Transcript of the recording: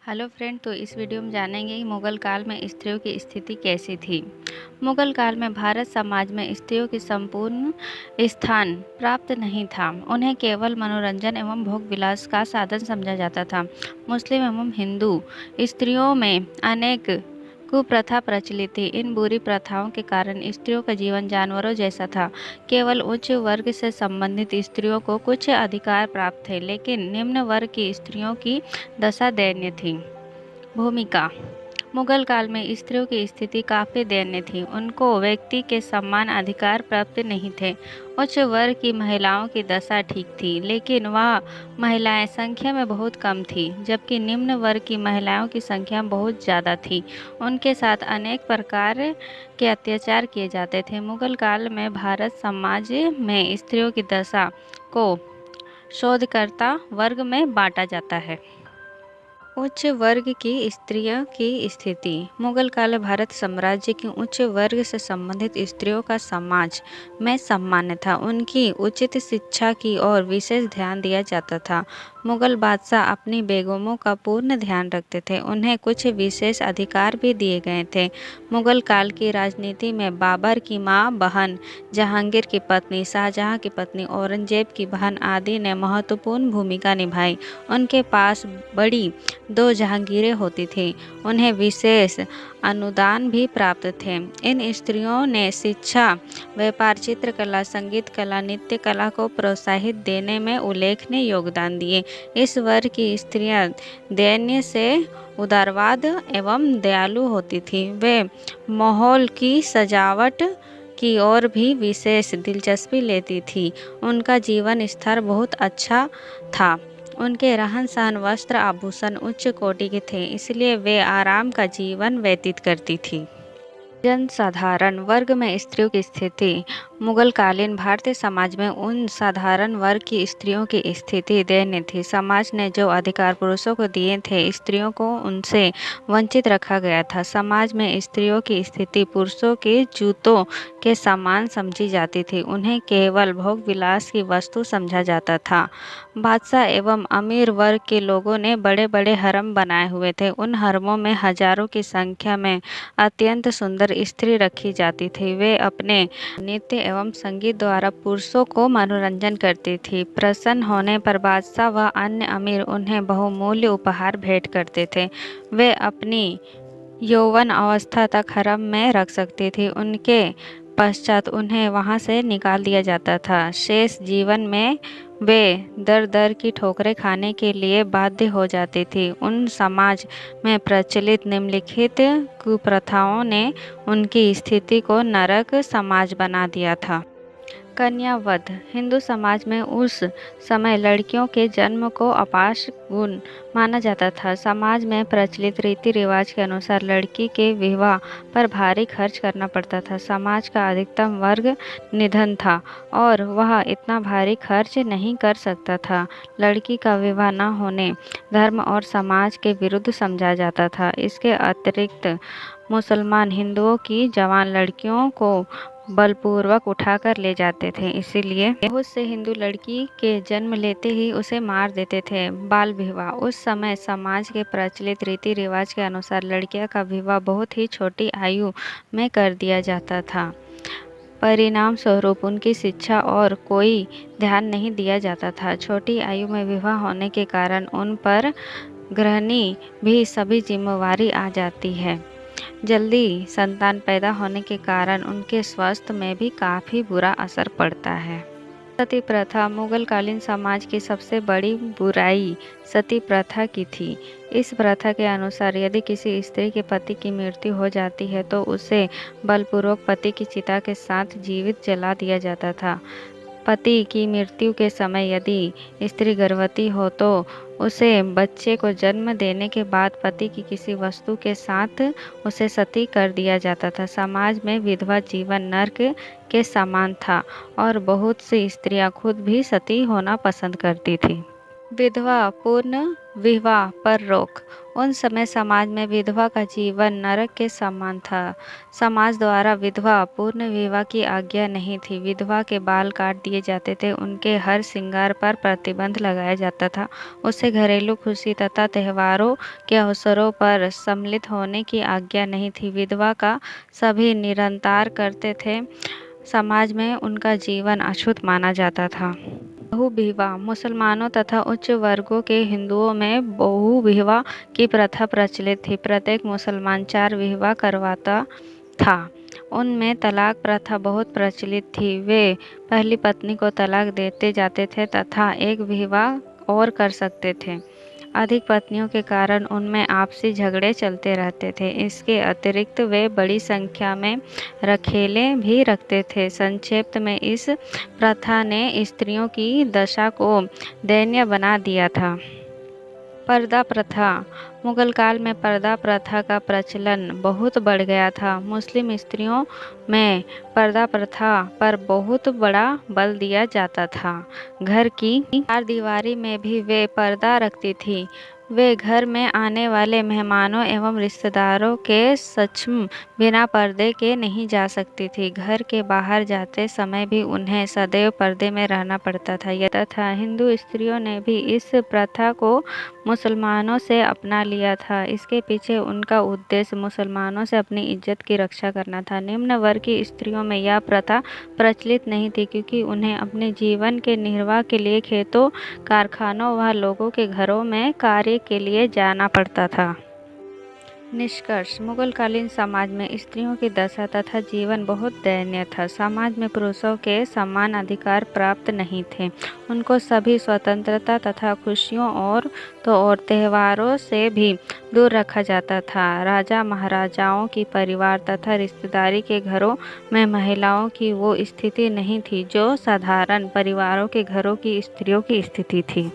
Hello friend, तो इस video में जानेंगे कि मुगल काल में स्त्रियों की स्थिति कैसी थी। मुगल काल में भारत समाज में स्त्रियों की संपूर्ण स्थान प्राप्त नहीं था। उन्हें केवल मनोरंजन एवं भोग विलास का साधन समझा जाता था। मुस्लिम एवं हिंदू स्त्रियों में अनेक कुप्रथा प्रचलित थी। इन बुरी प्रथाओं के कारण स्त्रियों का जीवन जानवरों जैसा था। केवल उच्च वर्ग से संबंधित स्त्रियों को कुछ अधिकार प्राप्त थे, लेकिन निम्न वर्ग की स्त्रियों की दशा दयनीय थी। भूमिका। मुगल काल में स्त्रियों की स्थिति काफ़ी दयनीय थी। उनको व्यक्ति के समान अधिकार प्राप्त नहीं थे। उच्च वर्ग की महिलाओं की दशा ठीक थी, लेकिन वह महिलाएं संख्या में बहुत कम थी, जबकि निम्न वर्ग की महिलाओं की संख्या बहुत ज़्यादा थी। उनके साथ अनेक प्रकार के अत्याचार किए जाते थे। मुगल काल में भारत समाज में स्त्रियों की दशा को शोधकर्ता वर्ग में बांटा जाता है। उच्च वर्ग की स्त्रियों की स्थिति। मुगल काल भारत साम्राज्य की उच्च वर्ग से संबंधित स्त्रियों का समाज में सम्मान था। उनकी उचित शिक्षा की ओर विशेष ध्यान दिया जाता था। मुगल बादशाह अपनी बेगमों का पूर्ण ध्यान रखते थे। उन्हें कुछ विशेष अधिकार भी दिए गए थे। मुगल काल की राजनीति में बाबर की माँ बहन, जहांगीर की पत्नी, शाहजहां की पत्नी, औरंगजेब की बहन आदि ने महत्वपूर्ण भूमिका निभाई। उनके पास बड़ी 2 जहांगीरें होती थीं। उन्हें विशेष अनुदान भी प्राप्त थे। इन स्त्रियों ने शिक्षा, व्यापार, चित्रकला, संगीत कला, नृत्य कला को प्रोत्साहित देने में उल्लेखनीय योगदान दिए। इस वर्ग की स्त्रियां दैन्य से उदारवाद एवं दयालु होती थीं। वे माहौल की सजावट की ओर भी विशेष दिलचस्पी लेती थी। उनका जीवन स्तर बहुत अच्छा था। उनके रहन सहन, वस्त्र, आभूषण उच्च कोटि के थे, इसलिए वे आराम का जीवन व्यतीत करती थी। जनसाधारण वर्ग में स्त्रियों की स्थिति। मुगलकालीन भारतीय समाज में उन साधारण वर्ग की स्त्रियों की स्थिति दयनीय थी। समाज ने जो अधिकार पुरुषों को दिए थे, स्त्रियों को उनसे वंचित रखा गया था। समाज में स्त्रियों की स्थिति पुरुषों के जूतों के समान समझी जाती थी। उन्हें केवल भोग विलास की वस्तु समझा जाता था। बादशाह एवं अमीर वर्ग के लोगों ने बड़े बड़े हरम बनाए हुए थे। उन हरमों में हजारों की संख्या में अत्यंत सुंदर स्त्री रखी जाती थी। वे अपने नृत्य एवं संगीत द्वारा पुरुषों को मनोरंजन करती थी। प्रसन्न होने पर बादशाह व अन्य अमीर उन्हें बहुमूल्य उपहार भेंट करते थे। वे अपनी यौवन अवस्था तक हरम में रख सकती थी। उनके पश्चात उन्हें वहां से निकाल दिया जाता था। शेष जीवन में वे दर दर की ठोकरें खाने के लिए बाध्य हो जाती थी। उन समाज में प्रचलित निम्नलिखित कुप्रथाओं ने उनकी स्थिति को नरक समाज बना दिया था। कन्यावध। हिंदू समाज में उस समय लड़कियों के जन्म को अपशकुन माना जाता था। समाज में प्रचलित रीति रिवाज के अनुसार लड़की के विवाह पर भारी खर्च करना पड़ता था। समाज का अधिकतम वर्ग निधन था और वह इतना भारी खर्च नहीं कर सकता था। लड़की का विवाह न होने धर्म और समाज के विरुद्ध समझा जाता था। इसके अतिरिक्त मुसलमान हिंदुओं की जवान लड़कियों को बलपूर्वक उठाकर ले जाते थे। इसीलिए बहुत से हिंदू लड़की के जन्म लेते ही उसे मार देते थे। बाल विवाह। उस समय समाज के प्रचलित रीति रिवाज के अनुसार लड़कियों का विवाह बहुत ही छोटी आयु में कर दिया जाता था। परिणाम स्वरूप उनकी शिक्षा और कोई ध्यान नहीं दिया जाता था। छोटी आयु में विवाह होने के कारण उन पर गृहिणी भी सभी जिम्मेवारी आ जाती है। जल्दी संतान पैदा होने के कारण उनके स्वास्थ्य में भी काफ़ी बुरा असर पड़ता है। सती प्रथा। मुगलकालीन समाज की सबसे बड़ी बुराई सती प्रथा की थी। इस प्रथा के अनुसार यदि किसी स्त्री के पति की मृत्यु हो जाती है तो उसे बलपूर्वक पति की चिता के साथ जीवित जला दिया जाता था। पति की मृत्यु के समय यदि स्त्री गर्भवती हो तो उसे बच्चे को जन्म देने के बाद पति की किसी वस्तु के साथ उसे सती कर दिया जाता था। समाज में विधवा जीवन नर्क के समान था और बहुत सी स्त्रियां खुद भी सती होना पसंद करती थी। विधवा पुनर्विवाह पर रोक। उन समय समाज में विधवा का जीवन नरक के समान था। समाज द्वारा विधवा पुनर्विवाह की आज्ञा नहीं थी। विधवा के बाल काट दिए जाते थे, उनके हर श्रृंगार पर प्रतिबंध लगाया जाता था। उसे घरेलू खुशी तथा त्योहारों के अवसरों पर सम्मिलित होने की आज्ञा नहीं थी। विधवा का सभी निरंतर करते थे। समाज में उनका जीवन अशुद्ध माना जाता था। बहुविवाह। मुसलमानों तथा उच्च वर्गों के हिंदुओं में बहुविवाह की प्रथा प्रचलित थी। प्रत्येक मुसलमान 4 विवाह करवाता था। उनमें तलाक प्रथा बहुत प्रचलित थी। वे पहली पत्नी को तलाक देते जाते थे तथा एक विवाह और कर सकते थे। अधिक पत्नियों के कारण उनमें आपसी झगड़े चलते रहते थे। इसके अतिरिक्त वे बड़ी संख्या में रखेले भी रखते थे। संक्षेप में इस प्रथा ने स्त्रियों की दशा को दयनीय बना दिया था। पर्दा प्रथा। मुगल काल में पर्दा प्रथा का प्रचलन बहुत बढ़ गया था। मुस्लिम स्त्रियों में पर्दा प्रथा पर बहुत बड़ा बल दिया जाता था। घर की चारदीवारी में भी वे पर्दा रखती थी। वे घर में आने वाले मेहमानों एवं रिश्तेदारों के समक्ष बिना पर्दे के नहीं जा सकती थी। घर के बाहर जाते समय भी उन्हें सदैव पर्दे में रहना पड़ता था। हिंदू स्त्रियों ने भी इस प्रथा को मुसलमानों से अपना लिया था। इसके पीछे उनका उद्देश्य मुसलमानों से अपनी इज्जत की रक्षा करना था। निम्न वर्ग की स्त्रियों में यह प्रथा प्रचलित नहीं थी, क्योंकि उन्हें अपने जीवन के निर्वाह के लिए खेतों, कारखानों व लोगों के घरों में कार्य के लिए जाना पड़ता था। निष्कर्ष। मुगलकालीन समाज में स्त्रियों की दशा तथा जीवन बहुत दयनीय था। समाज में पुरुषों के समान अधिकार प्राप्त नहीं थे। उनको सभी स्वतंत्रता तथा खुशियों और त्योहारों से भी दूर रखा जाता था। राजा महाराजाओं की परिवार तथा रिश्तेदारी के घरों में महिलाओं की वो स्थिति नहीं थी जो साधारण परिवारों के घरों की स्त्रियों की स्थिति थी।